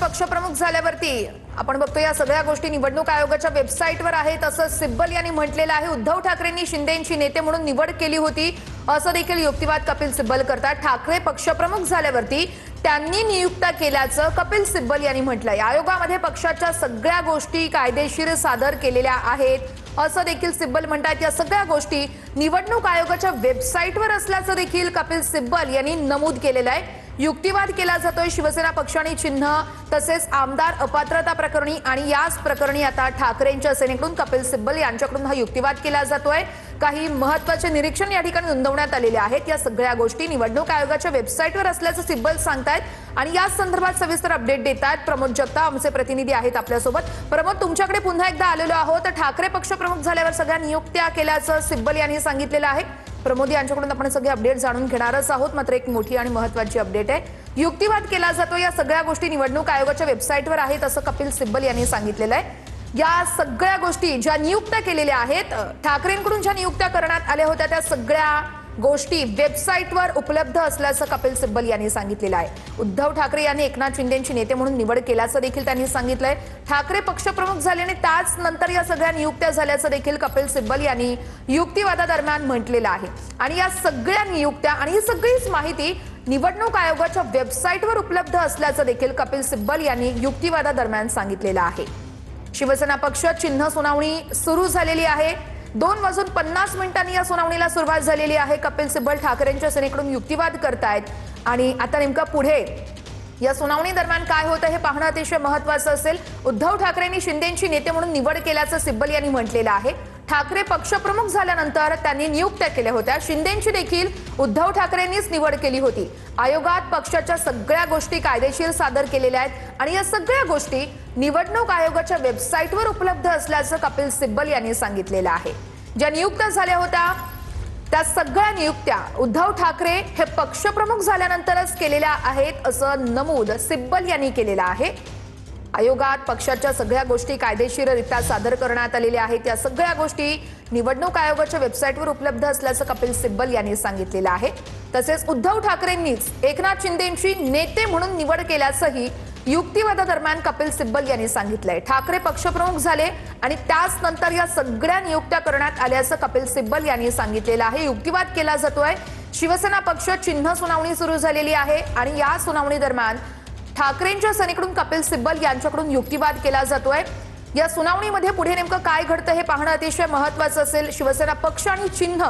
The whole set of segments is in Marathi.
पक्षप्रमुख झाल्यावरती आपण बघतो या सगळ्या गोष्टी निवडणूक आयोगाच्या वेबसाईटवर आहेत असं सिब्बल यांनी म्हटलेलं आहे। उद्धव ठाकरेंनी शिंदेंची नेते म्हणून निवड केली होती असं देखील युक्तिवाद कपिल सिब्बल करतात। ठाकरे पक्षप्रमुख झाल्यावरती त्यांनी नियुक्त केल्याचं कपिल सिब्बल यांनी म्हटलंय। आयोगामध्ये पक्षाच्या सगळ्या गोष्टी कायदेशीर सादर केलेल्या आहेत असं देखील सिब्बल म्हणतात। या सगळ्या गोष्टी निवडणूक आयोगाच्या वेबसाईटवर असल्याचं देखील कपिल सिब्बल यांनी नमूद केलेलं आहे। युक्तिवाद केला जातोय शिवसेना पक्ष आणि चिन्ह तसेच आमदार अपात्रता प्रकरणी आणि याच प्रकरणी आता ठाकरेंच्या सेनेकडून कपिल सिब्बल यांच्याकडून हा युक्तिवाद केला जातोय। काही महत्त्वाचे निरीक्षण या ठिकाणी नोंदवण्यात आलेले आहेत। या सगळ्या गोष्टी निवडणूक आयोगाच्या वेबसाईटवर असल्याचं सिब्बल सांगतायत आणि या संदर्भात सविस्तर अपडेट देतात प्रमोद जगताप आमचे प्रतिनिधी आहेत आपल्यासोबत। प्रमोद, तुमच्याकडे पुन्हा एकदा आलेलो आहोत। ठाकरे पक्षप्रमुख झाल्यावर सगळ्या नियुक्त्या केल्याचं सिब्बल यांनी सांगितलेलं आहे। प्रमोद यांच्याकडून आपण सगळे अपडेट जाणून घेणारच आहोत। मात्र एक मोठी आणि महत्त्वाची अपडेट आहे, युक्तिवाद केला जातो या सगळ्या गोष्टी निवडणूक आयोगाच्या वेबसाईटवर आहेत असं कपिल सिब्बल यांनी सांगितलेलं आहे। या सगळ्या गोष्टी ज्या नियुक्त्या केलेल्या आहेत, ठाकरेंकडून ज्या नियुक्त्या करण्यात आल्या होत्या त्या सगळ्या गोष्टी वेबसाईटवर उपलब्ध असल्याचं कपिल सिब्बल यांनी सांगितलेलं आहे। उद्धव ठाकरे यांनी एकनाथ शिंदेंची नेते म्हणून निवड केल्याचं देखील त्यांनी सांगितलंय। ठाकरे पक्षप्रमुख झाले आणि त्याच नंतर या सगळ्या नियुक्त्या झाल्याचं देखील कपिल सिब्बल यांनी युक्तिवादादरम्यान म्हटलेलं आहे। आणि या सगळ्या नियुक्त्या आणि ही सगळीच माहिती निवडणूक आयोगाच्या वेबसाईटवर उपलब्ध असल्याचं देखील कपिल सिब्बल यांनी युक्तिवादादरम्यान सांगितलेलं आहे। शिवसेना पक्ष चिन्ह सुनावणी सुरू झालेली आहे। 2:50 या सुनावणीला सुरुवात झालेली आहे। कपिल सिब्बल ठाकरेंच्या सेनेकडून युक्तिवाद करतायत आणि आता नेमका पुढे या सुनावणी दरम्यान काय होतं हे पाहणं अतिशय महत्त्वाचं असेल। उद्धव ठाकरेंनी शिंदेंची नेते म्हणून निवड केल्याचं सिब्बल यांनी म्हटलेलं आहे। ठाकरे पक्षप्रमुख झाल्यानंतर त्यांनी नियुक्त्या केल्या होत्या। शिंदेंची देखील उद्धव ठाकरेंनीच निवड केली होती। आयोगात पक्षाच्या सगळ्या गोष्टी कायदेशीर सादर केलेल्या आहेत आणि या सगळ्या गोष्टी निवडणूक आयोगाच्या वेबसाईटवर उपलब्ध असल्याचं कपिल सिब्बल यांनी सांगितलेलं आहे। ज्या नियुक्त्या झाल्या होत्या त्या सगळ्या नियुक्त्या उद्धव ठाकरे हे पक्षप्रमुख झाल्यानंतरच केलेल्या आहेत असं नमूद सिब्बल यांनी केलेलं आहे। आयोगात पक्षाच्या सगळ्या गोष्टी कायदेशीररित्या सादर करण्यात आलेल्या आहेत। या सगळ्या गोष्टी निवडणूक आयोगाच्या वेबसाईटवर उपलब्ध असल्याचं कपिल सिब्बल यांनी सांगितलेलं आहे। तसेच उद्धव ठाकरेंनीच एकनाथ शिंदेंची नेते म्हणून निवड केल्याचंही युक्तिवादादरम्यान कपिल सिब्बल यांनी सांगितलंय। ठाकरे पक्षप्रमुख झाले आणि त्याच नंतर या सगळ्या नियुक्त्या करण्यात आल्याचं कपिल सिब्बल यांनी सांगितलेलं आहे। युक्तिवाद केला जातोय। शिवसेना पक्ष चिन्ह सुनावणी सुरू झालेली आहे आणि या सुनावणी दरम्यान ठाकरेंच्या सेनेकडून कपिल सिब्बल यांच्याकडून युक्तिवाद केला जातोय। या सुनावणीमध्ये पुढे नेमकं काय घडतं हे पाहणं अतिशय महत्त्वाचं असेल। शिवसेना पक्ष आणि चिन्ह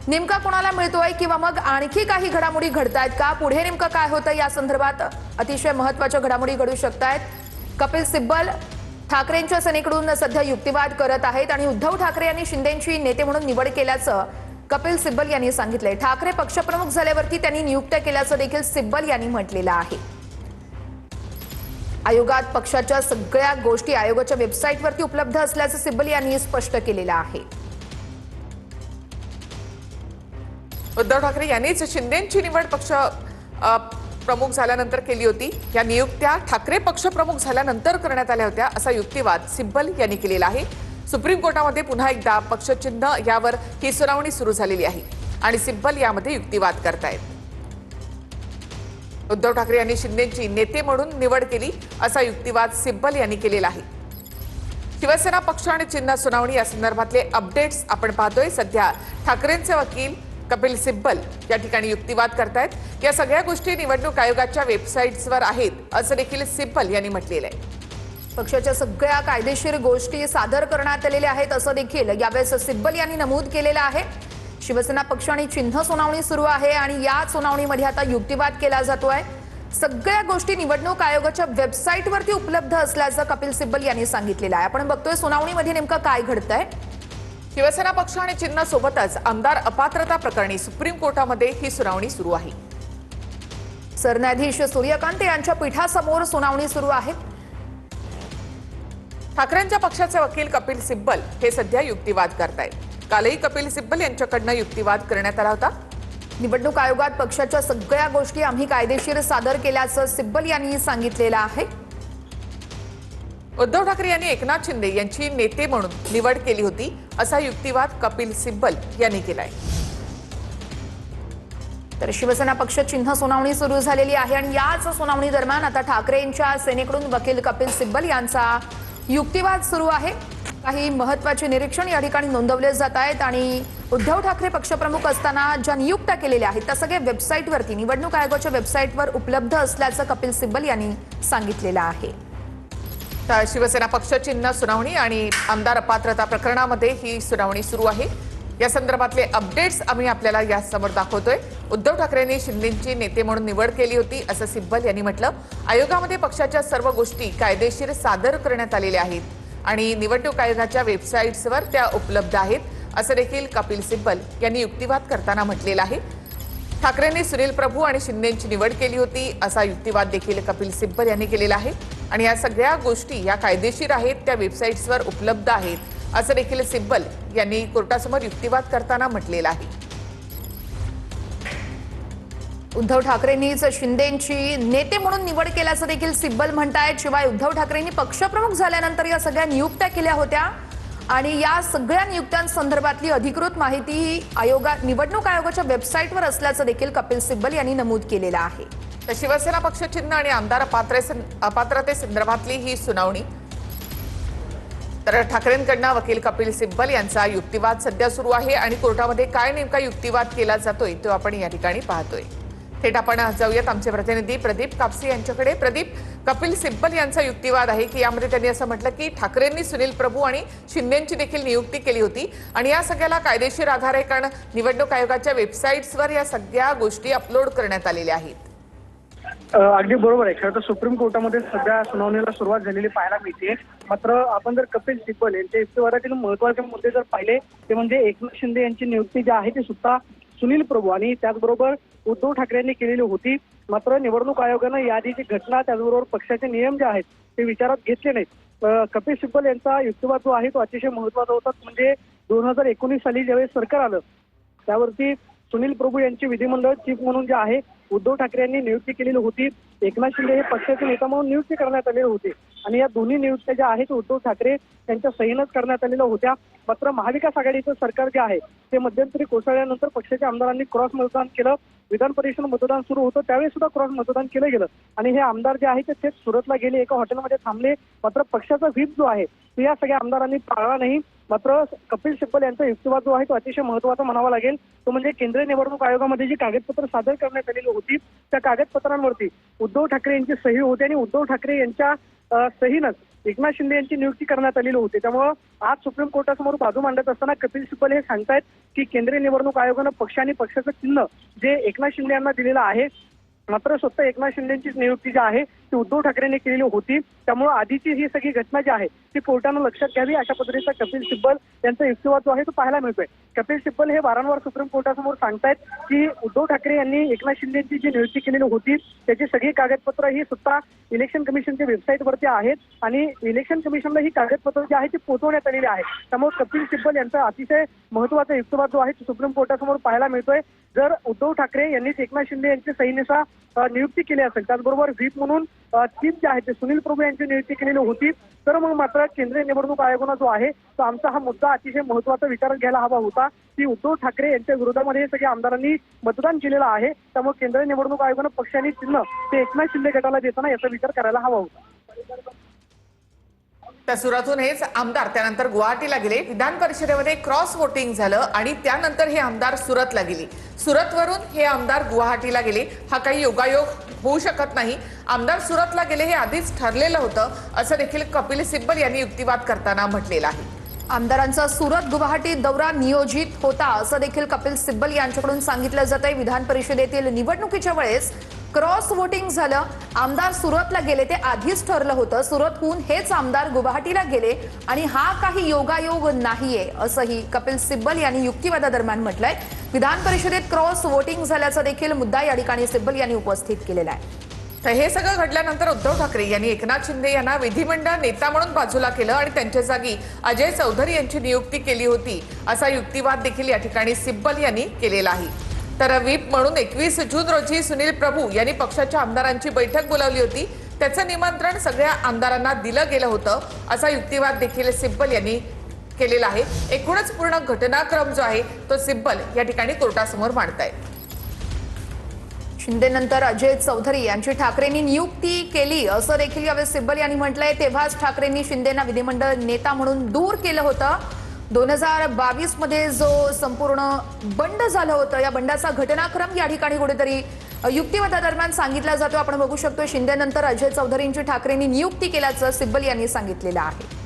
नेमका कोणाला मिळतोय किंवा मग आणखी काही घडामोडी घडतायत का, पुढे नेमकं काय होतं या संदर्भात अतिशय महत्त्वाच्या घडामोडी घडू शकतायत। कपिल सिब्बल ठाकरेंच्या सेनेकडून सध्या युक्तिवाद करत आहेत आणि उद्धव ठाकरे यांनी शिंदेंची नेते म्हणून निवड केल्याचं कपिल सिब्बल यांनी सांगितलंय। ठाकरे पक्षप्रमुख झाल्यावरती त्यांनी नियुक्त्या केल्याचं देखील सिब्बल यांनी म्हटलेलं आहे। आयोगात पक्षाच्या सगळ्या गोष्टी आयोगाच्या वेबसाईटवरती उपलब्ध असल्याचं सिब्बल यांनी स्पष्ट केलेलं आहे। उद्धव ठाकरे यांनीच शिंदेंची निवड पक्ष प्रमुख झाल्यानंतर केली होती। या नियुक्त्या ठाकरे पक्षप्रमुख झाल्यानंतर करण्यात आल्या होत्या असा युक्तिवाद सिब्बल यांनी केलेला आहे। सुप्रीम कोर्टामध्ये पुन्हा एकदा पक्षचिन्ह यावर ही सुनावणी सुरू झालेली आहे आणि सिब्बल यामध्ये युक्तिवाद करतायत। उद्धव ठाकरे यांनी शिंदेंची नेते म्हणून निवड केली असा युक्तिवाद सिब्बल यांनी केलेला आहे। शिवसेना पक्ष आणि चिन्ह सुनावणी या संदर्भातले अपडेट्स आपण पाहतोय। सध्या ठाकरेंचे वकील कपिल सिब्बल या ठिकाणी युक्तिवाद करतायत। या सगळ्या गोष्टी निवडणूक आयोगाच्या वेबसाईट्सवर आहेत असं देखील सिब्बल यांनी म्हटलेलं आहे। पक्षाच्या सगळ्या कायदेशीर गोष्टी सादर करण्यात आलेल्या आहेत असं देखील यावेळेस सिब्बल यांनी नमूद केलेलं आहे। शिवसेना पक्ष आणि चिन्ह सुनावणी सुरू आहे आणि या सुनावणीमध्ये आता युक्तिवाद केला जातोय। सगळ्या गोष्टी निवडणूक आयोगाच्या वेबसाईटवरती उपलब्ध असल्याचं कपिल सिब्बल यांनी सांगितलेलं आहे। आपण बघतोय सुनावणीमध्ये नेमकं काय घडतंय। शिवसेना पक्ष आणि चिन्ह सोबतच आमदार अपात्रता प्रकरणी सुप्रीम कोर्टामध्ये ही सुनावणी सुरू आहे। सरन्यायाधीश सूर्यकांत यांच्या पीठासमोर सुनावणी सुरू आहे। ठाकरेंच्या पक्षाचे वकील कपिल सिब्बल हे सध्या युक्तिवाद करतायत। कालही कपिल सिब्बल यांच्याकडनं युक्तिवाद करण्यात आला होता। निवडणूक आयोगात पक्षाच्या सगळ्या गोष्टी आम्ही कायदेशीर सादर केल्याचं सिब्बल यांनी सांगितलेलं आहे। उद्धव ठाकरे यांनी एकनाथ शिंदे यांची नेते म्हणून निवड केली होती असा युक्तिवाद कपिल सिब्बल यांनी केलाय। तर शिवसेना पक्ष चिन्ह सुनावणी सुरू झालेली आहे आणि याच सुनावणी दरम्यान आता ठाकरेंच्या सेनेकडून वकील कपिल सिब्बल यांचा युक्तिवाद सुरू आहे। काही महत्त्वाचे निरीक्षण या ठिकाणी नोंदवले जात आहेत आणि उद्धव ठाकरे पक्षप्रमुख असताना ज्या नियुक्त्या केलेल्या आहेत त्या सगळ्या वेबसाईटवरती निवडणूक आयोगाच्या वेबसाईटवर उपलब्ध असल्याचं कपिल सिब्बल यांनी सांगितलेलं आहे। तर शिवसेना पक्ष चिन्ह सुनावणी आणि आमदार अपात्रता प्रकरणामध्ये ही सुनावणी सुरू आहे। या संदर्भातले अपडेट्स आम्ही आपल्याला यासमोर दाखवतोय। उद्धव ठाकरेंनी शिंदेंची नेते म्हणून निवड केली होती असं सिब्बल यांनी म्हटलं। आयोगामध्ये पक्षाच्या सर्व गोष्टी कायदेशीर सादर करण्यात आलेल्या आहेत आणि निवडणूक आयोगाच्या वेबसाईट्सवर त्या उपलब्ध आहेत असं देखील कपिल सिब्बल यांनी युक्तिवाद करताना म्हटलेलं आहे। ठाकरेंनी सुनील प्रभू आणि शिंदेंची निवड केली होती असा युक्तिवाद देखील कपिल सिब्बल यांनी केलेला आहे आणि या सगळ्या गोष्टी या कायदेशीर आहेत, त्या वेबसाईट्सवर उपलब्ध आहेत असं देखील सिब्बल यांनी कोर्टासमोर युक्तिवाद करताना म्हटलेलं आहे। उद्धव ठाकरेंनीच शिंदेंची नेते म्हणून निवड केल्याचं देखील सिब्बल म्हणतायत। शिवाय उद्धव ठाकरेंनी पक्षप्रमुख झाल्यानंतर या सगळ्या नियुक्त्या केल्या होत्या आणि या सगळ्या नियुक्त्यांसंदर्भातली अधिकृत माहिती निवडणूक आयोगाच्या वेबसाईटवर असल्याचं देखील कपिल सिब्बल यांनी नमूद केलेलं आहे। तर शिवसेना पक्ष चिन्ह आणि आमदार अपात्रतेसंदर्भातली ही सुनावणी। तर ठाकरेंकडनं वकील कपिल सिब्बल यांचा युक्तिवाद सध्या सुरू आहे आणि कोर्टामध्ये काय नेमका युक्तिवाद केला जातोय तो आपण या ठिकाणी पाहतोय। थेट आपण जाऊयात आमचे प्रतिनिधी प्रदीप कापसे यांच्याकडे। प्रदीप, कपिल सिब्बल यांचा युक्तिवाद आहे की यामध्ये त्यांनी असं म्हटलं की ठाकरेंनी सुनील प्रभू आणि शिंदेंची देखील नियुक्ती केली होती आणि या सगळ्याला कायदेशीर आधार आहे कारण निवडणूक आयोगाच्या वेबसाईट्सवर या सगळ्या गोष्टी अपलोड करण्यात आलेल्या आहेत। अगदी बरोबर आहे। खरं तर सुप्रीम कोर्टामध्ये सध्या सुनावणीला सुरुवात झालेली पाहायला मिळते। मात्र आपण जर कपिल सिब्बल यांच्या युक्तिवादातील महत्त्वाचे मुद्दे जर पाहिले ते म्हणजे एकनाथ शिंदे यांची नियुक्ती जी आहे ती सुद्धा सुनील प्रभू आणि त्याचबरोबर उद्धव ठाकरे यांनी केलेली होती। मात्र निवडणूक आयोगानं या आधीची घटना त्याचबरोबर पक्षाचे नियम जे आहेत ते विचारात घेतले नाहीत। कपिल सिब्बल यांचा युक्तिवाद जो आहे तो अतिशय महत्त्वाचा होता। म्हणजे 2019 साली ज्यावेळेस सरकार आलं त्यावरती सुनील प्रभू यांची विधिमंडळ चीफ म्हणून जे आहे उद्धव ठाकरे यांनी नियुक्ती केलेली होती। एकनाथ शिंदे हे पक्षाचे नेता म्हणून नियुक्ती करण्यात आलेले होते आणि या दोन्ही नियुक्त्या ज्या आहेत उद्धव ठाकरे यांच्या सहीनच करण्यात आलेल्या होत्या। मात्र महाविकास आघाडीचं सरकार जे आहे ते मध्यंतरी कोसळल्यानंतर पक्षाच्या आमदारांनी क्रॉस मतदान केलं। विधान परिषद मतदान सुरू होतं त्यावेळी सुद्धा क्रॉस मतदान केलं गेलं आणि हे आमदार जे आहे ते थेट सुरतला गेले, एका हॉटेलमध्ये थांबले। मात्र पक्षाचा व्हीप जो आहे तो या सगळ्या आमदारांनी पाळला नाही। मात्र कपिल सिब्बल यांचा युक्तिवाद जो आहे तो अतिशय महत्त्वाचा म्हणावा लागेल। तो म्हणजे केंद्रीय निवडणूक आयोगामध्ये जी कागदपत्र सादर करण्यात आलेली होती त्या कागदपत्रांवरती उद्धव ठाकरे यांची सही होती आणि उद्धव ठाकरे यांच्या सहीनच एकनाथ शिंदे यांची नियुक्ती करण्यात आलेली होती। त्यामुळे आज सुप्रीम कोर्टासमोर बाजू मांडत असताना कपिल सिब्बल हे सांगतायत की केंद्रीय निवडणूक आयोगानं पक्ष आणि पक्षाचं चिन्ह जे एकनाथ शिंदे यांना दिलेलं आहे मात्र स्वतः एकनाथ शिंदेंचीच नियुक्ती जी आहे ती उद्धव ठाकरेंनी केलेली होती। त्यामुळे आधीची ही सगळी घटना जी आहे ती कोर्टानं लक्षात घ्यावी अशा पद्धतीचा कपिल सिब्बल यांचा युक्तिवाद जो आहे तो पाहायला मिळतोय। कपिल सिब्बल हे वारंवार सुप्रीम कोर्टासमोर सांगतायत की उद्धव ठाकरे यांनी एकनाथ शिंदेंची जी नियुक्ती केलेली होती त्याची सगळी कागदपत्र ही सुद्धा इलेक्शन कमिशनच्या वेबसाईटवरती आहेत आणि इलेक्शन कमिशनला ही कागदपत्र जी आहे ती पोहोचवण्यात आलेली आहे। त्यामुळे कपिल सिब्बल यांचा अतिशय महत्त्वाचा युक्तिवाद जो आहे तो सुप्रीम कोर्टासमोर पाहायला मिळतोय। जर उद्धव ठाकरे यांनी एकनाथ शिंदे यांची सहीनुसार नियुक्ती केली असेल त्याचबरोबर व्हीप म्हणून चीफ जे आहे ते सुनील प्रभू यांची नियुक्ती केलेली होती तर मग मात्र केंद्रीय निवडणूक आयोगानं जो आहे तो आमचा हा मुद्दा अतिशय महत्त्वाचा विचारात घ्यायला हवा होता की उद्धव ठाकरे यांच्या विरोधामध्ये हे सगळे आमदारांनी मतदान केलेलं आहे। त्यामुळे केंद्रीय निवडणूक आयोगानं पक्ष आणि चिन्ह ते एकनाथ शिंदे गटाला देताना याचा विचार करायला हवा होता। तर सुरतहून हेच आमदार त्यानंतर गुवाहाटीला गेले। विधान परिषदेमध्ये क्रॉस वोटिंग झालं आणि त्यानंतर हे आमदार सुरतला गेले। सुरतवरून हे आमदार गुवाहाटीला गेले। हा काही योगायोग होऊ शकत नाही। आमदार सुरतला गेले हे आधीच ठरलेलं होतं असं देखील कपिल सिब्बल यांनी युक्तिवाद करताना म्हटलेलं आहे। आमदारांचा सुरत गुवाहाटी दौरा नियोजित होता असं देखील कपिल सिब्बल यांच्याकडून सांगितलं जात आहे। विधान परिषदेतील निवडणुकीच्या वेळेस क्रॉस वोटिंग झालं, आमदार सुरतला गेले ते आधीच ठरलं होतं। सुरतहून हेच आमदार गुवाहाटीला गेले आणि हा काही योगायोग नाहीये असंही कपिल सिब्बल यांनी युक्तिवादादरम्यान म्हटलंय। विधान परिषदेत क्रॉस वोटिंग झाल्याचा देखील मुद्दा या ठिकाणी सिब्बल यांनी उपस्थित केलेला आहे। तर हे सगळं घडल्यानंतर उद्धव ठाकरे यांनी एकनाथ शिंदे यांना विधिमंडळ नेता म्हणून बाजूला केलं आणि त्यांच्या जागी अजय चौधरी यांची नियुक्ती केली होती असा युक्तिवाद देखील या ठिकाणी सिब्बल यांनी केलेला आहे। तर व्हीप म्हणून 21 जून रोजी सुनील प्रभू यांनी पक्षाच्या आमदारांची बैठक बोलावली होती। त्याचं निमंत्रण सगळ्या आमदारांना दिलं गेलं होतं असा युक्तिवाद देखील सिब्बल यांनी केलेला आहे। एकूणच पूर्ण घटनाक्रम जो आहे तो सिब्बल या ठिकाणी कोर्टासमोर मांडतायत। शिंदेनंतर अजय चौधरी यांची ठाकरेंनी नियुक्ती केली असं देखील यावेळी सिब्बल यांनी म्हटलंय। तेव्हाच ठाकरेंनी शिंदेना विधिमंडळ नेता म्हणून दूर केलं होतं। 2022 मध्ये जो संपूर्ण बंड झालं होतं, या बंडाचा घटनाक्रम या ठिकाणी कुठेतरी युक्तिवादादरम्यान सांगितला जातो। आपण बघू शकतो शिंदेनंतर अजय चौधरींची ठाकरेंनी नियुक्ती केल्याचं सिब्बल यांनी सांगितलेलं आहे।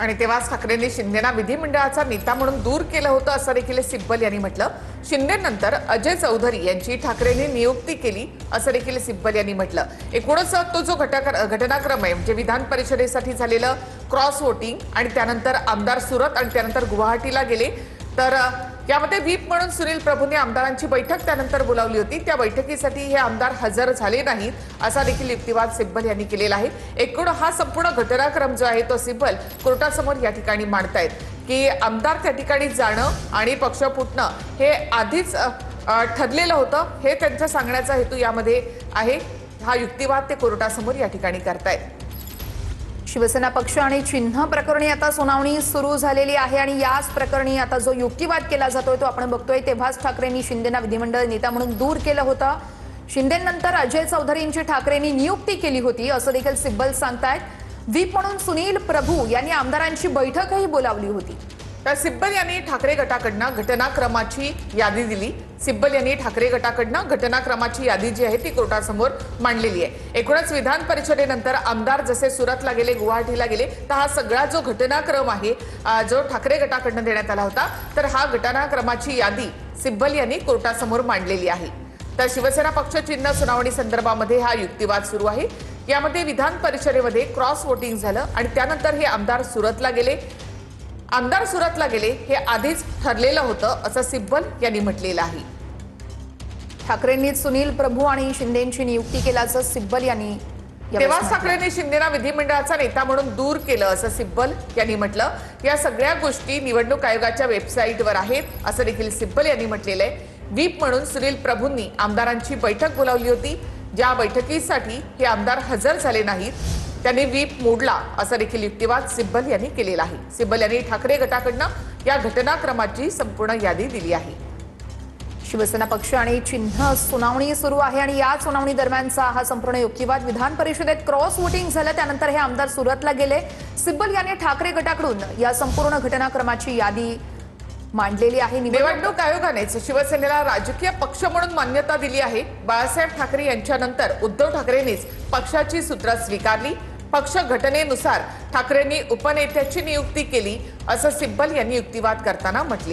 आणि तेव्हाच ठाकरेंनी शिंदेना विधिमंडळाचा नेता म्हणून दूर केलं होतं असं देखील सिब्बल यांनी म्हटलं। शिंदेनंतर अजय चौधरी यांची ठाकरेंनी नियुक्ती केली असं देखील सिब्बल यांनी म्हटलं। एकूणच तो जो घटनाक्रम आहे म्हणजे विधान परिषदेसाठी झालेलं क्रॉस वोटिंग आणि त्यानंतर आमदार सुरत आणि त्यानंतर गुवाहाटीला गेले, तर यामध्ये व्हीप म्हणून सुनील प्रभूंनी आमदारांची बैठक त्यानंतर बोलावली होती। त्या बैठकीसाठी हे आमदार हजर झाले नाहीत असा देखील युक्तिवाद सिब्बल यांनी केलेला आहे। एकूण हा संपूर्ण घटनाक्रम जो आहे तो सिब्बल कोर्टासमोर या ठिकाणी मांडतायत की आमदार त्या ठिकाणी जाणं आणि पक्ष फुटणं हे आधीच ठरलेलं होतं, हे त्यांचा सांगण्याचा हेतू यामध्ये आहे। हा युक्तिवाद ते कोर्टासमोर या ठिकाणी करतायत। शिवसेना पक्ष आणि चिन्ह प्रकरणी आता सुनावणी सुरू झालेली आहे आणि याच प्रकरणी आता जो युक्तिवाद केला जातोय तो आपण बघतोय। तेव्हाच ठाकरेंनी शिंदेना विधिमंडळ नेता म्हणून दूर केलं होतं। शिंदेनंतर अजय चौधरींची ठाकरेंनी नियुक्ती केली होती असं देखील सिब्बल सांगतायत। व्हीप म्हणून सुनील प्रभू यांनी आमदारांची बैठकही बोलावली होती। तर सिब्बल यांनी ठाकरे गटाकडनं घटनाक्रमाची यादी दिली। सिब्बल यांनी ठाकरे गटाकडनं घटनाक्रमाची यादी जी आहे ती कोर्टासमोर मांडलेली आहे। एकूणच विधान परिषदेनंतर आमदार जसे सुरतला गेले, गुवाहाटीला गेले, तर हा सगळा जो घटनाक्रम आहे जो ठाकरे गटाकडनं देण्यात आला होता, तर हा घटनाक्रमाची यादी सिब्बल यांनी कोर्टासमोर मांडलेली आहे। तर शिवसेना पक्ष चिन्ह सुनावणी संदर्भामध्ये हा युक्तिवाद सुरू आहे। यामध्ये विधान परिषदेमध्ये क्रॉस वोटिंग झालं आणि त्यानंतर हे आमदार सुरतला गेले हे आधीच ठरलेलं होतं असं सिब्बल यांनी म्हटलेलं आहे। ठाकरेंनी सुनील प्रभू आणि शिंदेची नियुक्ती केल्याचं सिब्बल यांनी तेव्हाच ठाकरेंनी शिंदेना विधिमंडळाचा नेता म्हणून दूर केलं असं सिब्बल यांनी म्हटलं। या सगळ्या गोष्टी निवडणूक आयोगाच्या वेबसाईटवर आहेत असं देखील सिब्बल यांनी म्हटलेलं आहे। व्हीप म्हणून सुनील प्रभूंनी आमदारांची बैठक बोलावली होती, ज्या बैठकीसाठी हे आमदार हजर झाले नाहीत, त्यांनी व्हीप मोडला असा देखील युक्तिवाद सिब्बल यांनी केलेला आहे। सिब्बल यांनी ठाकरे गटाकडनं या घटनाक्रमाची संपूर्ण यादी दिली आहे। शिवसेना पक्ष आणि चिन्ह सुनावणी सुरू आहे आणि या सुनावणी दरम्यानचा हा संपूर्ण युक्तिवाद विधान परिषदेत क्रॉस वोटिंग झालं, त्यानंतर हे आमदार सुरतला गेले। सिब्बल यांनी ठाकरे गटाकडून या संपूर्ण घटनाक्रमाची यादी मांडलेली आहे। निवडणूक आयोगानेच शिवसेनेला राजकीय पक्ष म्हणून मान्यता दिली आहे। बाळासाहेब ठाकरे यांच्यानंतर उद्धव ठाकरेंनीच पक्षाची सूत्र स्वीकारली। पक्ष घटनेनुसार ठाकरेंनी उपनेत्याची नियुक्ती केली असं सिब्बल यांनी युक्तिवाद करताना म्हटले।